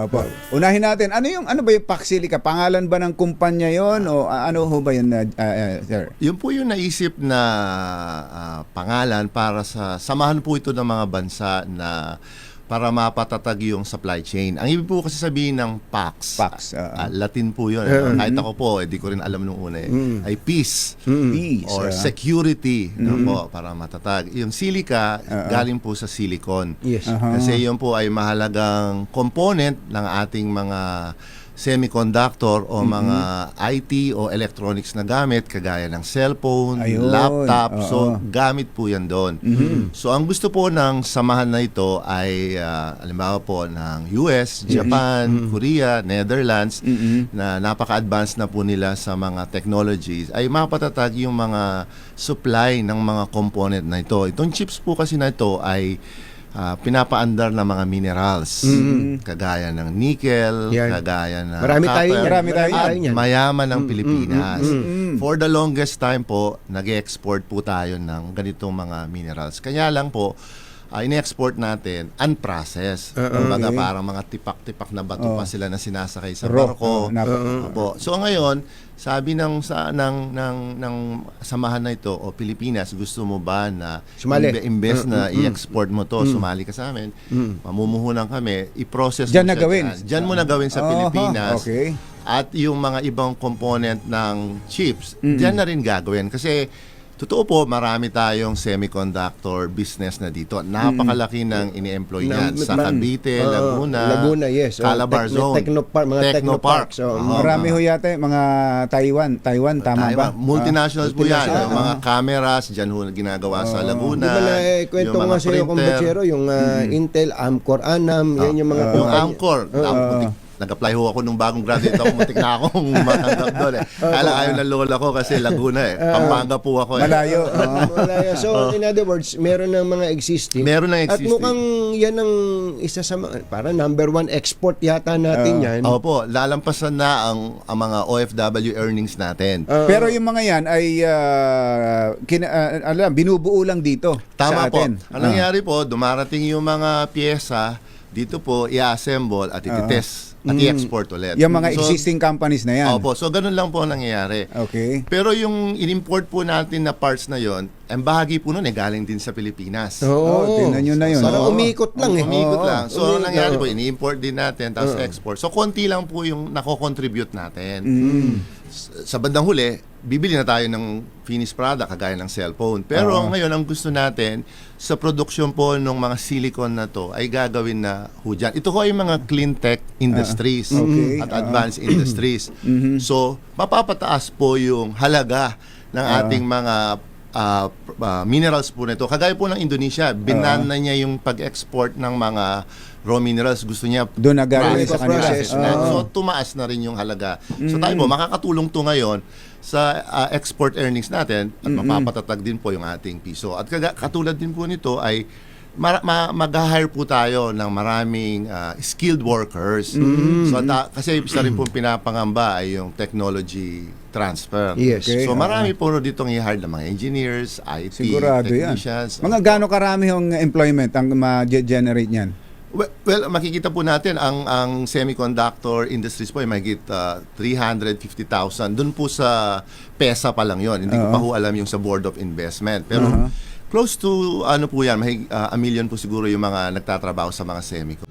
Opo. Unahin natin, ano ba yung PAC Silica? Pangalan ba ng kumpanya yon o ano ho ba yun, sir? Yun po yung naisip na pangalan para samahan po ito ng mga bansa na para mapatatag yung supply chain. Ang ibig po kasi sabihin ng PAX, Latin po yun. Kahit ako po, di ko rin alam nung una ay peace, Peace, or security po, para matatag. Yung silica, galing po sa silicon. Yes. Kasi yun po ay mahalagang component ng ating mga semiconductor o mga IT o electronics na gamit kagaya ng cellphone, Ayun, laptop. So gamit po yan doon. So ang gusto po ng samahan na ito ay halimbawa po ng US, Japan, Korea, Netherlands na napaka-advanced na po nila sa mga technologies ay mapatatag yung mga supply ng mga component na ito. Itong chips po kasi na ito ay pinapaandar ng mga minerals kagaya ng nickel, kagaya ng Marami tayo copper, niyan. mayaman ng Pilipinas. For the longest time po, nag-export po tayo ng ganitong mga minerals. Kanya lang po, in-export natin unprocessed. Kumbaga parang mga tipak-tipak na bato pa sila na sinasakay sa barko. So ngayon, sabi ng samahan na ito o Pilipinas, gusto mo ba na imbes na i-export mo to, sumali ka sa amin, mamumuhunan kami, i-process Diyan mo na gawin. Diyan mo na gawin sa Pilipinas. Okay. At yung mga ibang component ng chips, diyan na rin gagawin. Kasi totoo po, marami tayong semiconductor business na dito. Napakalaki ng ini-employ niyan sa Cavite, Laguna, yes. Calabar Zone, mga technopark. So, marami ho yata mga Taiwan, tama ba? Multinationals po yan. Yung mga cameras, dyan ho ginagawa sa Laguna. Di ba na kwento nga sa iyo, kumbachero, yung Intel, Amcor, Anam, yan yung mga... Yung Amcor, nag-apply ho ako nung bagong graduate ako, muntik na akong matanggap doon Kala ayaw ng lola ko kasi Laguna Pampanga po ako Malayo. Malayo. So, in other words, meron ng mga existing. Meron ng existing. At mukhang yan ang isa sa mga, para number one export yata natin yan. Opo, lalampasan na ang mga OFW earnings natin. Pero yung mga yan ay binubuo lang dito Tama sa po. atin. Ang nangyari po, dumarating yung mga pyesa, dito po i-assemble at i-test at i-export ulit. Yung mga existing companies na yan. Opo, so ganun lang po ang nangyayari. Okay. Pero yung in-import po natin na parts na yon, ang bahagi po nun galing din sa Pilipinas. Tingnan nyo na yun. Parang umikot lang Umikot lang. So ang nangyari po, ini-import din natin, tapos export. So konti lang po yung nako-contribute natin. Sa bandang huli, bibili na tayo ng finished product kagaya ng cellphone. Pero ngayon, ang gusto natin sa production po ng mga silicon na to ay gagawin na hudyan. Ito ko ay mga clean tech industries at advanced industries. So, mapapataas po yung halaga ng ating mga minerals po nito. Kagaya po ng Indonesia, binan na niya yung pag-export ng mga raw minerals. Gusto niya doon na gagawin sa kanila. So, tumaas na rin yung halaga. So, tayo po, makakatulong to ngayon sa export earnings natin at mapapatatag din po yung ating piso. At katulad din po nito ay mag-hire po tayo ng maraming skilled workers. So, kasi isa rin po pinapangamba ay yung technology transfer. Yes. Okay. So, marami po ditong i-hire ng mga engineers, IT, Sigurado technicians. yan. Mga gaano karami yung employment ang ma-generate niyan? Well, makikita po natin ang semiconductor industries po ay mahigit 350,000. Doon po sa PESA pa lang yon. Hindi ko pa ho alam yung sa Board of Investment. Pero close to ano po yan, 1 million po siguro yung mga nagtatrabaho sa mga semicon.